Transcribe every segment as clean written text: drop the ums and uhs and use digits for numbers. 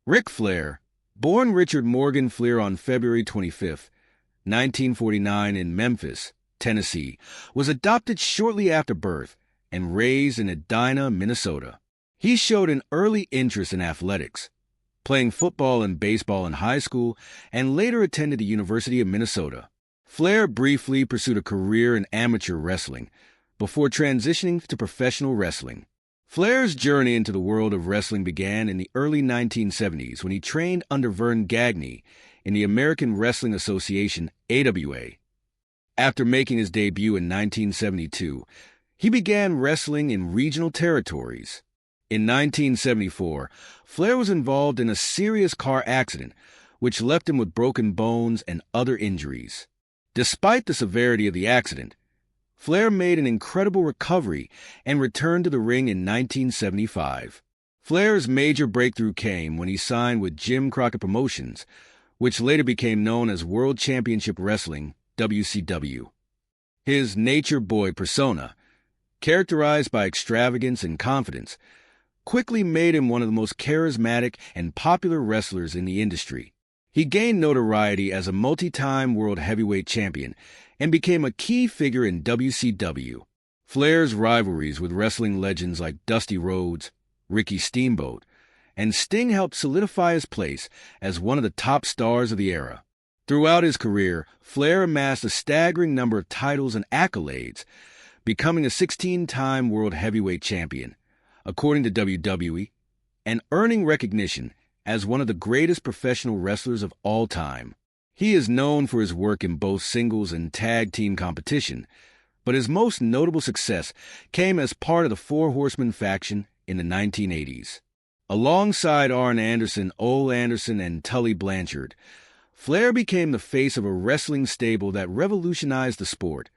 Ric Flair, born Richard Morgan Flair on February 25, 1949 in Memphis, Tennessee, was adopted shortly after birth and raised in Edina, Minnesota. He showed an early interest in athletics, playing football and baseball in high school, and later attended the University of Minnesota. Flair briefly pursued a career in amateur wrestling before transitioning to professional wrestling. Flair's journey into the world of wrestling began in the early 1970s when he trained under Vern Gagne in the American Wrestling Association, AWA. After making his debut in 1972, he began wrestling in regional territories. In 1974, Flair was involved in a serious car accident, which left him with broken bones and other injuries. Despite the severity of the accident, Flair made an incredible recovery and returned to the ring in 1975. Flair's major breakthrough came when he signed with Jim Crockett Promotions, which later became known as World Championship Wrestling, WCW. His nature boy persona, characterized by extravagance and confidence, quickly made him one of the most charismatic and popular wrestlers in the industry. He gained notoriety as a multi-time world heavyweight champion and became a key figure in WCW. Flair's rivalries with wrestling legends like Dusty Rhodes, Ricky Steamboat, and Sting helped solidify his place as one of the top stars of the era. Throughout his career, Flair amassed a staggering number of titles and accolades, becoming a 16-time world heavyweight champion, according to WWE, and earning recognition as one of the greatest professional wrestlers of all time. He is known for his work in both singles and tag team competition, but his most notable success came as part of the Four Horsemen faction in the 1980s. Alongside Arn Anderson, Ole Anderson, and Tully Blanchard, Flair became the face of a wrestling stable that revolutionized the sport,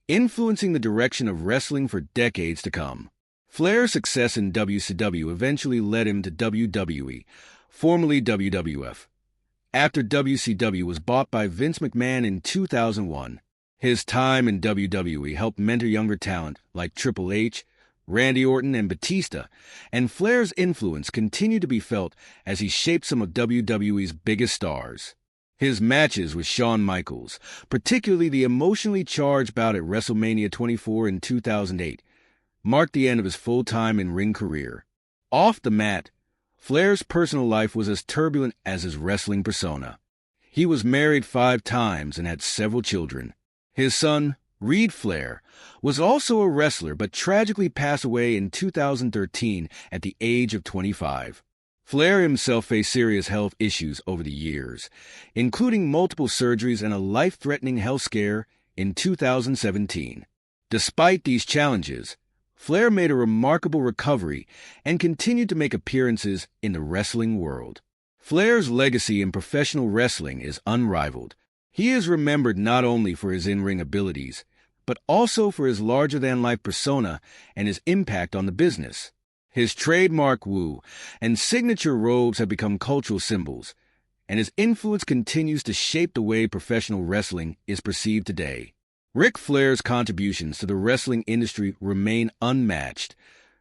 influencing the direction of wrestling for decades to come. Flair's success in WCW eventually led him to WWE, formerly WWF. After WCW was bought by Vince McMahon in 2001, his time in WWE helped mentor younger talent like Triple H, Randy Orton, and Batista, and Flair's influence continued to be felt as he shaped some of WWE's biggest stars. His matches with Shawn Michaels, particularly the emotionally charged bout at WrestleMania 24 in 2008, marked the end of his full-time in-ring career. Off the mat, Flair's personal life was as turbulent as his wrestling persona. He was married 5 times and had several children. His son, Reed Flair, was also a wrestler but tragically passed away in 2013 at the age of 25. Flair himself faced serious health issues over the years, including multiple surgeries and a life-threatening health scare in 2017. Despite these challenges, Flair made a remarkable recovery and continued to make appearances in the wrestling world. Flair's legacy in professional wrestling is unrivaled. He is remembered not only for his in-ring abilities, but also for his larger-than-life persona and his impact on the business. His trademark woo and signature robes have become cultural symbols, and his influence continues to shape the way professional wrestling is perceived today. Ric Flair's contributions to the wrestling industry remain unmatched,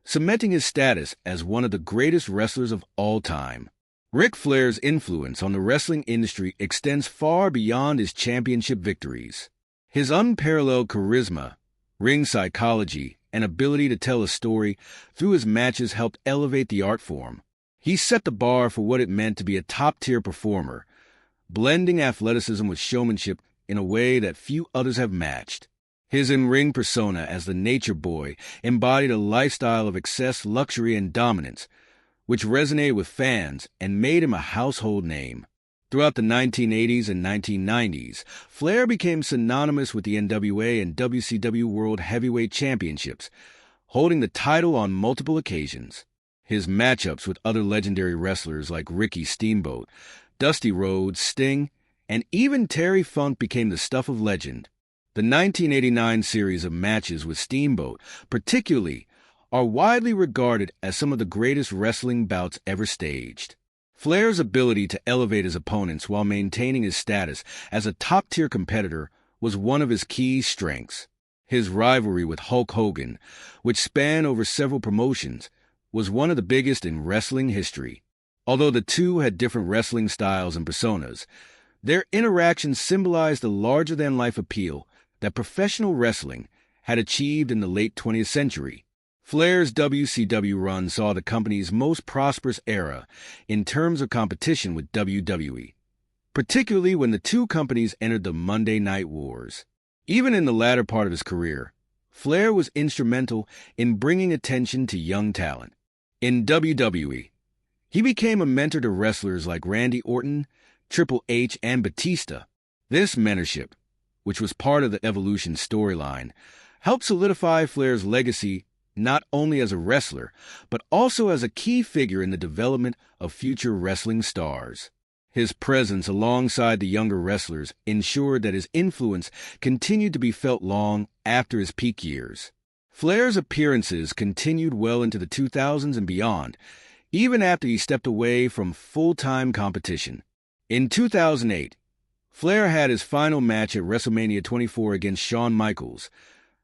cementing his status as one of the greatest wrestlers of all time. Ric Flair's influence on the wrestling industry extends far beyond his championship victories. His unparalleled charisma, ring psychology, and ability to tell a story through his matches helped elevate the art form. He set the bar for what it meant to be a top-tier performer, blending athleticism with showmanship in a way that few others have matched. His in-ring persona as the Nature Boy embodied a lifestyle of excess, luxury, and dominance, which resonated with fans and made him a household name. Throughout the 1980s and 1990s, Flair became synonymous with the NWA and WCW World Heavyweight Championships, holding the title on multiple occasions. His matchups with other legendary wrestlers like Ricky Steamboat, Dusty Rhodes, Sting, and even Terry Funk became the stuff of legend. The 1989 series of matches with Steamboat, particularly, are widely regarded as some of the greatest wrestling bouts ever staged. Flair's ability to elevate his opponents while maintaining his status as a top-tier competitor was one of his key strengths. His rivalry with Hulk Hogan, which spanned over several promotions, was one of the biggest in wrestling history. Although the two had different wrestling styles and personas, their interactions symbolized the larger-than-life appeal that professional wrestling had achieved in the late 20th century. Flair's WCW run saw the company's most prosperous era in terms of competition with WWE, particularly when the two companies entered the Monday Night Wars. Even in the latter part of his career, Flair was instrumental in bringing attention to young talent. In WWE, he became a mentor to wrestlers like Randy Orton, Triple H, and Batista. This mentorship, which was part of the Evolution storyline, helped solidify Flair's legacy not only as a wrestler, but also as a key figure in the development of future wrestling stars. His presence alongside the younger wrestlers ensured that his influence continued to be felt long after his peak years. Flair's appearances continued well into the 2000s and beyond, even after he stepped away from full-time competition. In 2008, Flair had his final match at WrestleMania 24 against Shawn Michaels,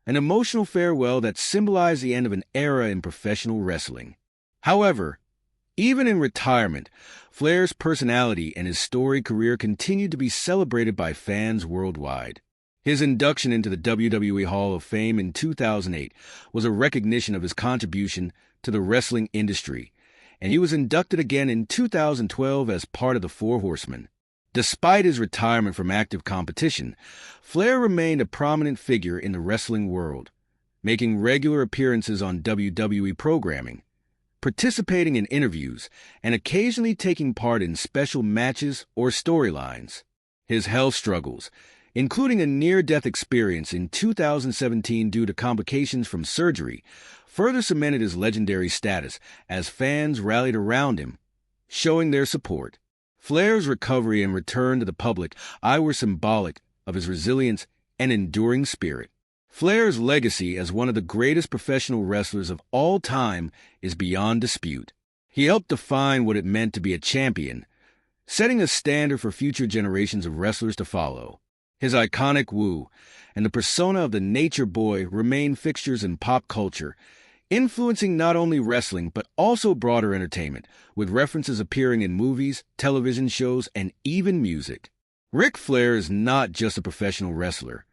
an emotional farewell that symbolized the end of an era in professional wrestling. However, even in retirement, Flair's personality and his storied career continued to be celebrated by fans worldwide. His induction into the WWE Hall of Fame in 2008 was a recognition of his contribution to the wrestling industry, and he was inducted again in 2012 as part of the Four Horsemen. Despite his retirement from active competition, Flair remained a prominent figure in the wrestling world, making regular appearances on WWE programming, participating in interviews, and occasionally taking part in special matches or storylines. His health struggles, including a near-death experience in 2017 due to complications from surgery, further cemented his legendary status as fans rallied around him, showing their support. Flair's recovery and return to the public eye were symbolic of his resilience and enduring spirit. Flair's legacy as one of the greatest professional wrestlers of all time is beyond dispute. He helped define what it meant to be a champion, setting a standard for future generations of wrestlers to follow. His iconic woo and the persona of the Nature Boy remain fixtures in pop culture, influencing not only wrestling but also broader entertainment, with references appearing in movies, television shows, and even music. Ric Flair is not just a professional wrestler.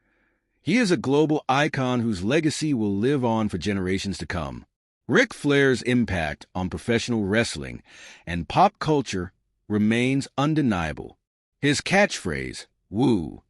He is a global icon whose legacy will live on for generations to come. Ric Flair's impact on professional wrestling and pop culture remains undeniable. His catchphrase, "Woo,"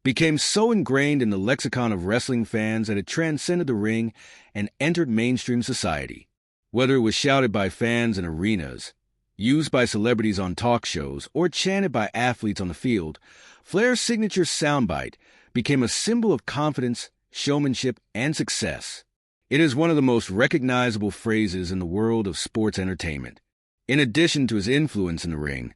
became so ingrained in the lexicon of wrestling fans that it transcended the ring and entered mainstream society. Whether it was shouted by fans in arenas, used by celebrities on talk shows, or chanted by athletes on the field, Flair's signature soundbite became a symbol of confidence, showmanship, and success. It is one of the most recognizable phrases in the world of sports entertainment. In addition to his influence in the ring,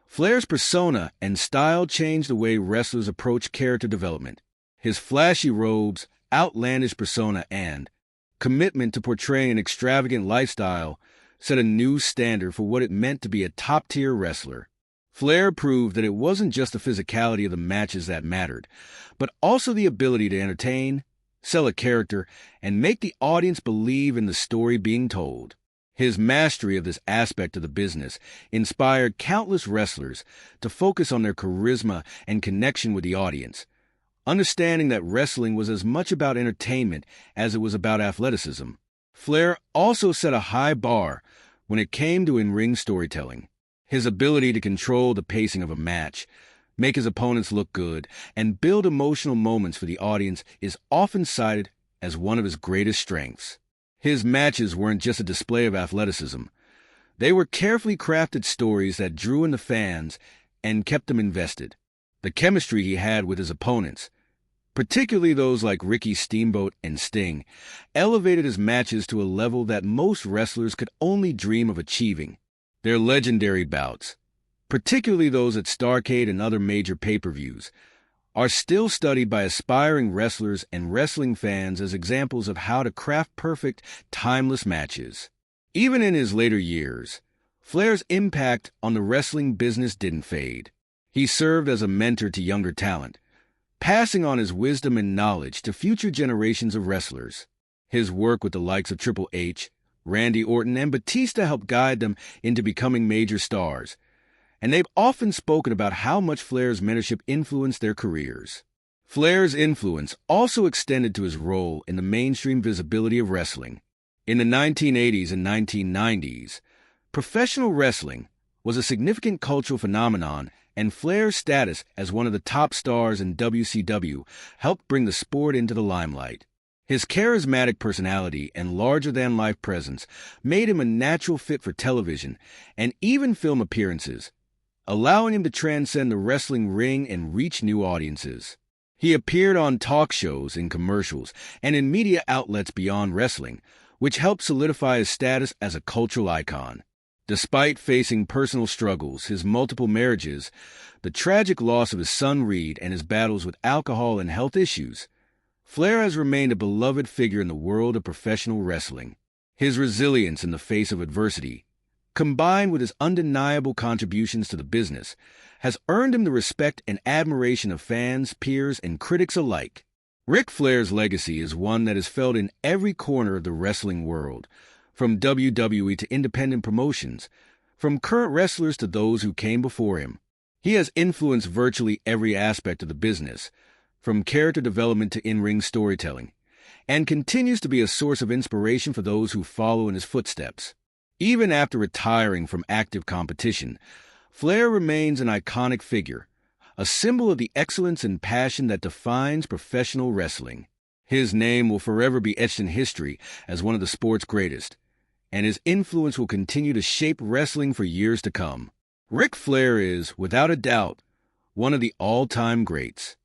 Flair's persona and style changed the way wrestlers approach character development. His flashy robes, outlandish persona, and commitment to portraying an extravagant lifestyle set a new standard for what it meant to be a top-tier wrestler. Flair proved that it wasn't just the physicality of the matches that mattered, but also the ability to entertain, sell a character, and make the audience believe in the story being told. His mastery of this aspect of the business inspired countless wrestlers to focus on their charisma and connection with the audience, understanding that wrestling was as much about entertainment as it was about athleticism. Flair also set a high bar when it came to in-ring storytelling. His ability to control the pacing of a match, make his opponents look good, and build emotional moments for the audience is often cited as one of his greatest strengths. His matches weren't just a display of athleticism. They were carefully crafted stories that drew in the fans and kept them invested. The chemistry he had with his opponents, particularly those like Ricky Steamboat and Sting, elevated his matches to a level that most wrestlers could only dream of achieving. Their legendary bouts, particularly those at Starrcade and other major pay-per-views, are still studied by aspiring wrestlers and wrestling fans as examples of how to craft perfect, timeless matches. Even in his later years, Flair's impact on the wrestling business didn't fade. He served as a mentor to younger talent, passing on his wisdom and knowledge to future generations of wrestlers. His work with the likes of Triple H, Randy Orton, and Batista helped guide them into becoming major stars, and they've often spoken about how much Flair's mentorship influenced their careers. Flair's influence also extended to his role in the mainstream visibility of wrestling. In the 1980s and 1990s, professional wrestling was a significant cultural phenomenon, and Flair's status as one of the top stars in WCW helped bring the sport into the limelight. His charismatic personality and larger-than-life presence made him a natural fit for television and even film appearances, allowing him to transcend the wrestling ring and reach new audiences. He appeared on talk shows and commercials and in media outlets beyond wrestling, which helped solidify his status as a cultural icon. Despite facing personal struggles, his multiple marriages, the tragic loss of his son Reed, and his battles with alcohol and health issues, Flair has remained a beloved figure in the world of professional wrestling. His resilience in the face of adversity, combined with his undeniable contributions to the business, has earned him the respect and admiration of fans, peers, and critics alike. Ric Flair's legacy is one that is felt in every corner of the wrestling world, from WWE to independent promotions, from current wrestlers to those who came before him. He has influenced virtually every aspect of the business, from character development to in-ring storytelling, and continues to be a source of inspiration for those who follow in his footsteps. Even after retiring from active competition, Flair remains an iconic figure, a symbol of the excellence and passion that defines professional wrestling. His name will forever be etched in history as one of the sport's greatest, and his influence will continue to shape wrestling for years to come. Ric Flair is, without a doubt, one of the all-time greats.